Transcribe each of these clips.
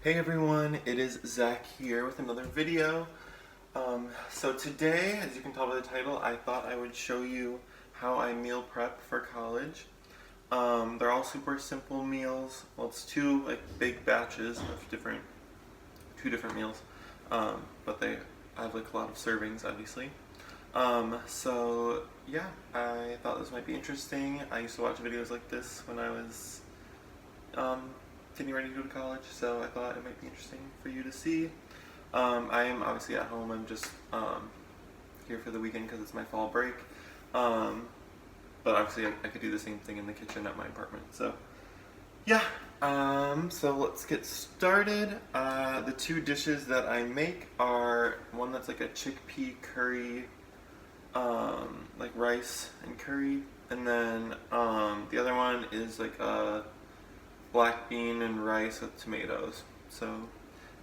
Hey everyone, it is Zach here with another video. So today, as you can tell by the title, I thought I would show you how I meal prep for college. They're all super simple meals. Well, it's two big batches of two different meals, but they have a lot of servings, obviously. So yeah, I thought this might be interesting. I used to watch videos like this when I was getting ready to go to college, so I thought it might be interesting for you to see. I am obviously at home. I'm just here for the weekend because it's my fall break. But obviously I could do the same thing in the kitchen at my apartment. So yeah, so let's get started. The two dishes that I make are one that's like a chickpea curry, like rice and curry, and then the other one is like a black bean and rice with tomatoes. So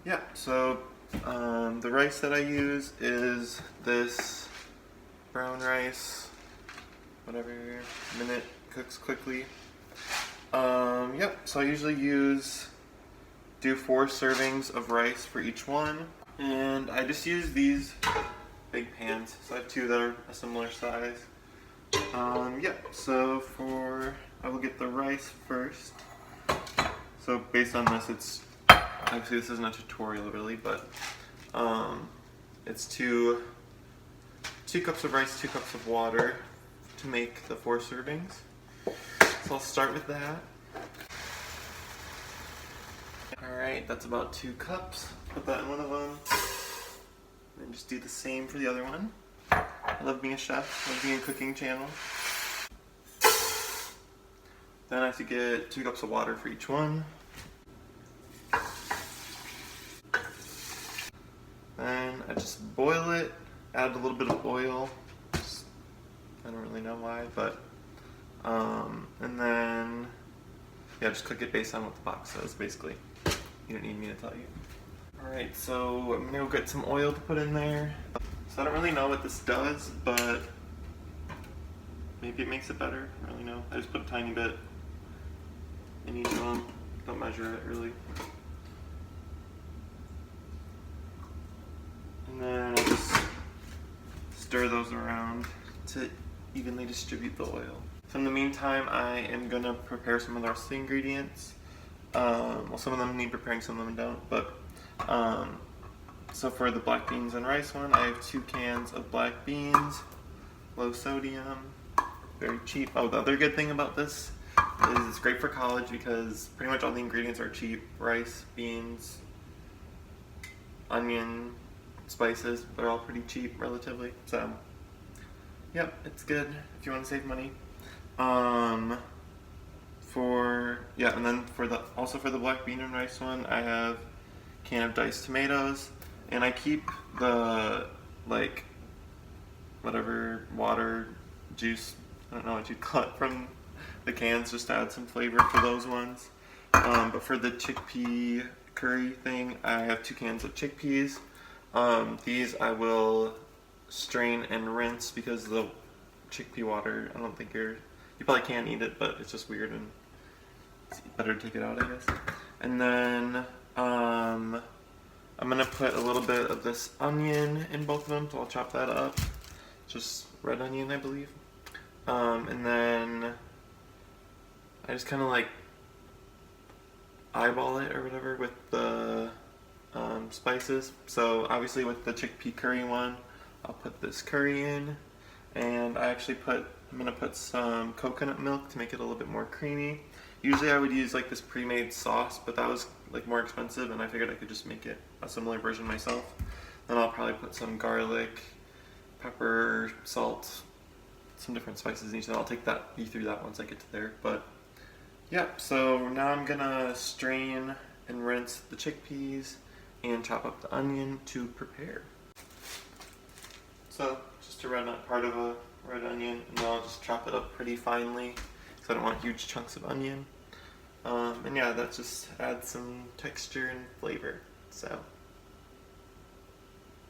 yeah, so the rice that I use is this brown rice, whatever minute cooks quickly. Yep, so I usually do 4 servings of rice for each one, and I just use these big pans. So I have 2 that are a similar size. Yep, so I will get the rice first. So based on this, obviously this isn't a tutorial really, but it's 2 cups of rice, 2 cups of water to make the 4 servings. So I'll start with that. Alright, that's about 2 cups. Put that in one of them. And just do the same for the other one. I love being a chef, love being a cooking channel. Then I have to get 2 cups of water for each one. Then I just boil it, add a little bit of oil. I don't really know why, but and then yeah, just cook it based on what the box says, basically. You don't need me to tell you. Alright, so I'm gonna go get some oil to put in there. So I don't really know what this does, but maybe it makes it better. I don't really know. I just put a tiny bit in each of them. Don't measure it really. And then I just stir those around to evenly distribute the oil. So in the meantime, I am gonna prepare some of the rest of the ingredients. Well, some of them need preparing, some of them don't, but so for the black beans and rice one, I have 2 cans of black beans, low sodium, very cheap. Oh, the other good thing about this is it's great for college because pretty much all the ingredients are cheap. Rice, beans, onion, spices, they're all pretty cheap relatively. So yep, it's good if you want to save money. And then also for the black bean and rice one, I have a can of diced tomatoes, and I keep the whatever water, juice, I don't know what you'd call it, from the cans, just to add some flavor for those ones. But for the chickpea curry thing, I have 2 cans of chickpeas. These I will strain and rinse because the chickpea water, I don't think you probably can eat it, but it's just weird and it's better to take it out, I guess. And then I'm gonna put a little bit of this onion in both of them, so I'll chop that up. Just red onion, I believe. And then I just kind of eyeball it or whatever with the spices. So obviously with the chickpea curry one, I'll put this curry in, and I'm gonna put some coconut milk to make it a little bit more creamy. Usually I would use this pre-made sauce, but that was more expensive, and I figured I could just make it a similar version myself. Then I'll probably put some garlic, pepper, salt, some different spices in each, and I'll take you through that once I get to there. But yeah, so now I'm gonna strain and rinse the chickpeas and chop up the onion to prepare. So just a part of a red onion, and then I'll just chop it up pretty finely because I don't want huge chunks of onion. And yeah, that just adds some texture and flavor. So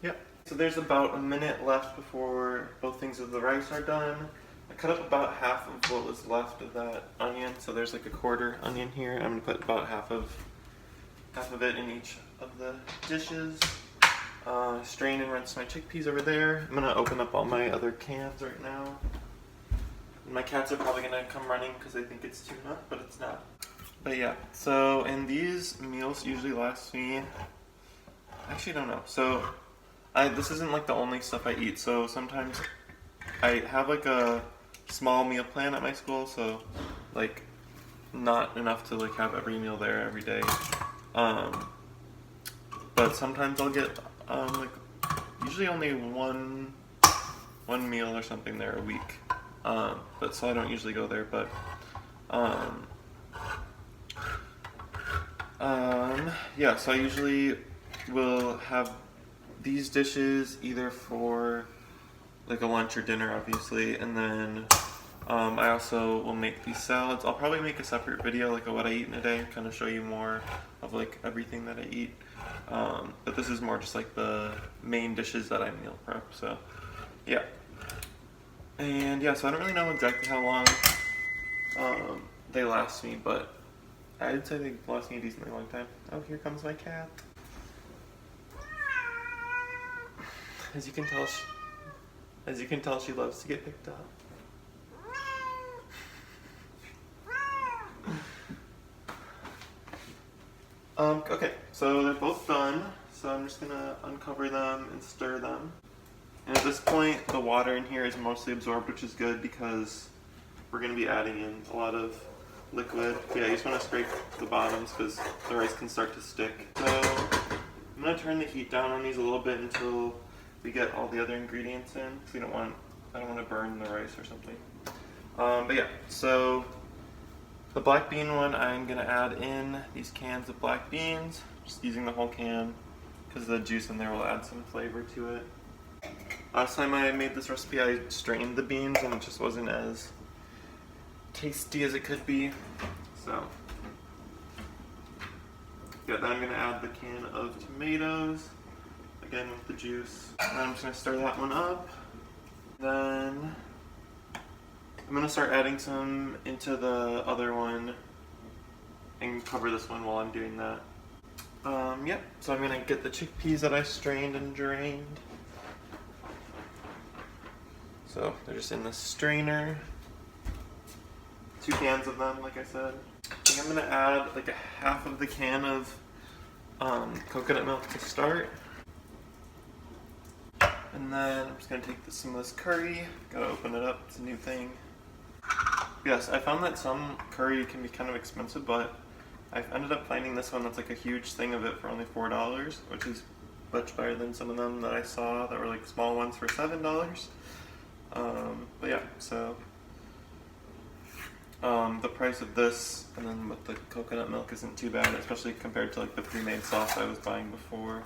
yeah. So there's about a minute left before both things of the rice are done. I cut up about half of what was left of that onion, so there's a quarter onion here. I'm gonna put about half of half of it in each of the dishes. Strain and rinse my chickpeas over there. I'm gonna open up all my other cans right now. And my cats are probably gonna come running because they think it's tuna, but it's not. But yeah, so, and these meals usually last me, I actually don't know. So, this isn't like the only stuff I eat. So sometimes I have like a small meal plan at my school. So like not enough to like have every meal there every day. But sometimes I'll get like usually only one meal or something there a week. But so I don't usually go there, but yeah, so I usually will have these dishes either for like a lunch or dinner, obviously, and then I also will make these salads. I'll probably make a separate video like of what I eat in a day, kind of show you more of like everything that I eat. But this is more just like the main dishes that I meal prep, so yeah. And yeah, so I don't really know exactly how long they last me, but I'd say they last me a decently long time. Oh, here comes my cat. As you can tell, she loves to get picked up. Okay, so they're both done. So I'm just gonna uncover them and stir them. And at this point, the water in here is mostly absorbed, which is good because we're gonna be adding in a lot of liquid. Yeah, you just wanna scrape the bottoms because the rice can start to stick. So I'm gonna turn the heat down on these a little bit until we get all the other ingredients in, because I don't want to burn the rice or something. But yeah, so the black bean one, I'm going to add in these cans of black beans, just using the whole can, because the juice in there will add some flavor to it. Last time I made this recipe, I strained the beans, and it just wasn't as tasty as it could be, so yeah, then I'm going to add the can of tomatoes, again with the juice. And I'm just going to stir that one up. Then I'm going to start adding some into the other one and cover this one while I'm doing that. Yep, so I'm going to get the chickpeas that I strained and drained. So they're just in the strainer. 2 cans of them, like I said. I think I'm going to add like a half of the can of coconut milk to start. And then I'm just going to take some of this curry. Gotta open it up, it's a new thing. Yes, I found that some curry can be kind of expensive, but I've ended up finding this one that's like a huge thing of it for only $4, which is much better than some of them that I saw that were like small ones for $7. But yeah, so the price of this and then with the coconut milk isn't too bad, especially compared to like the pre-made sauce I was buying before.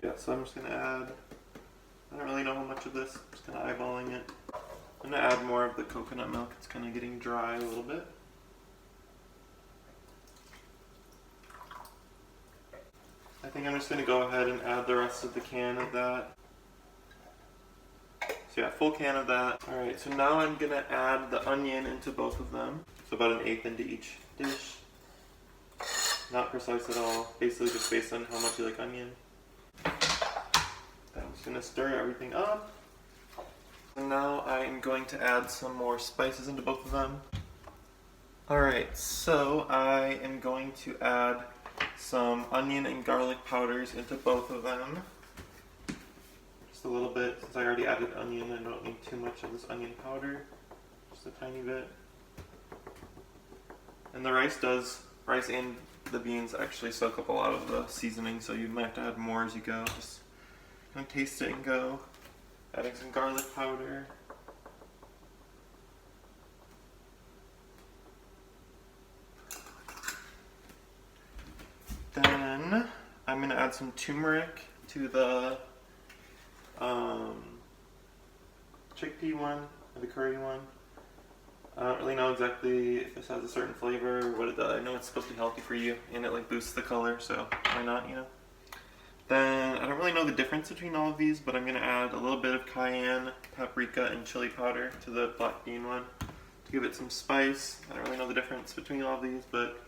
Yeah, so I'm just going to add, I don't really know how much of this, I'm just kind of eyeballing it. I'm going to add more of the coconut milk, it's kind of getting dry a little bit. I think I'm just going to go ahead and add the rest of the can of that. So yeah, full can of that. Alright, so now I'm going to add the onion into both of them. So about 1/8 into each dish. Not precise at all, basically just based on how much you like onion. I'm just going to stir everything up. And now I'm going to add some more spices into both of them. Alright, so I am going to add some onion and garlic powders into both of them. Just a little bit, since I already added onion, I don't need too much of this onion powder. Just a tiny bit. And the rice and the beans actually soak up a lot of the seasoning, so you might have to add more as you go. Just kind of taste it and go. Adding some garlic powder. Then I'm going to add some turmeric to the chickpea one, or the curry one. I don't really know exactly if this has a certain flavor or what it does. I know it's supposed to be healthy for you and it like boosts the color, so why not, you know? Then I don't really know the difference between all of these, but I'm going to add a little bit of cayenne, paprika, and chili powder to the black bean one to give it some spice. I don't really know the difference between all of these, but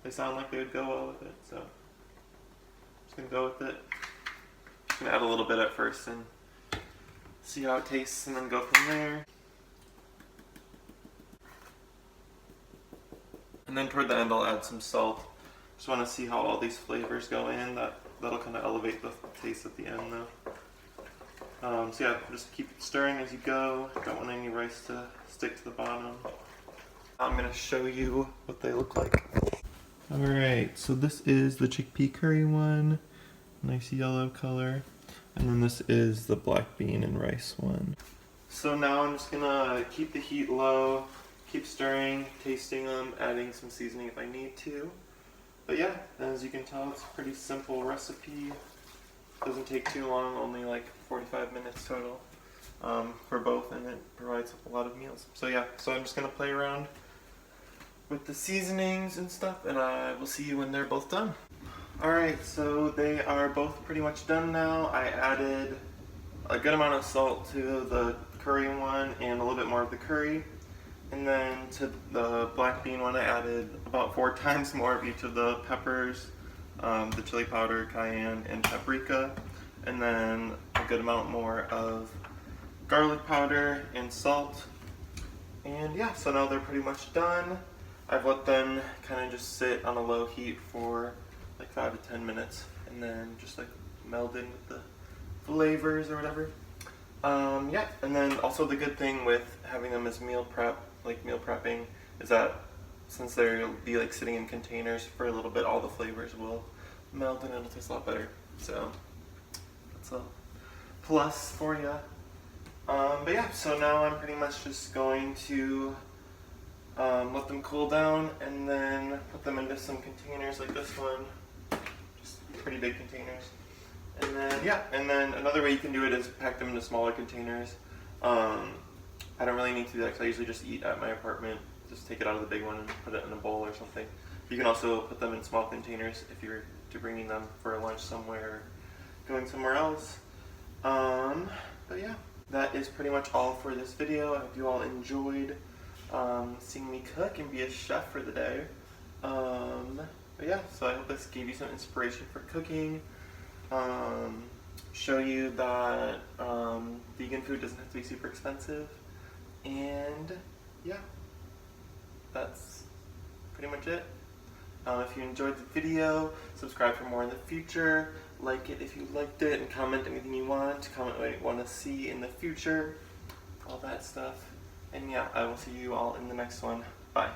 they sound like they would go well with it. So just gonna go with it. Just gonna add a little bit at first and see how it tastes, and then go from there. And then toward the end, I'll add some salt. Just want to see how all these flavors go in. That'll kind of elevate the taste at the end, though. So yeah, just keep stirring as you go. Don't want any rice to stick to the bottom. I'm gonna show you what they look like. Alright, so this is the chickpea curry one. Nice yellow color. And then this is the black bean and rice one. So now I'm just gonna keep the heat low, keep stirring, tasting them, adding some seasoning if I need to. But yeah, as you can tell, it's a pretty simple recipe. Doesn't take too long, only like 45 minutes total for both, and it provides a lot of meals. So yeah, so I'm just gonna play around with the seasonings and stuff, and I will see you when they're both done. Alright, so they are both pretty much done now. I added a good amount of salt to the curry one and a little bit more of the curry. And then to the black bean one, I added about 4 times more of each of the peppers, the chili powder, cayenne, and paprika. And then a good amount more of garlic powder and salt. And yeah, so now they're pretty much done. I've let them kind of just sit on a low heat for like 5 to 10 minutes, and then just like meld in with the flavors or whatever. Yeah, and then also the good thing with having them as meal prepping, is that since they'll be like sitting in containers for a little bit, all the flavors will meld and it'll taste a lot better. So that's a plus for you. But yeah, so now I'm pretty much just going to let them cool down and then put them into some containers like this one. Just pretty big containers. And then, yeah, and then another way you can do it is pack them into smaller containers. I don't really need to do that because I usually just eat at my apartment. Just take it out of the big one and put it in a bowl or something. You can also put them in small containers if you're bringing them for lunch somewhere, going somewhere else. But yeah, that is pretty much all for this video. I hope you all enjoyed seeing me cook and be a chef for the day. But yeah, so I hope this gave you some inspiration for cooking. Show you that vegan food doesn't have to be super expensive. And yeah, that's pretty much it. If you enjoyed the video, subscribe for more in the future. Like it if you liked it, and comment anything you want. Comment what you want to see in the future. All that stuff. And yeah, I will see you all in the next one. Bye.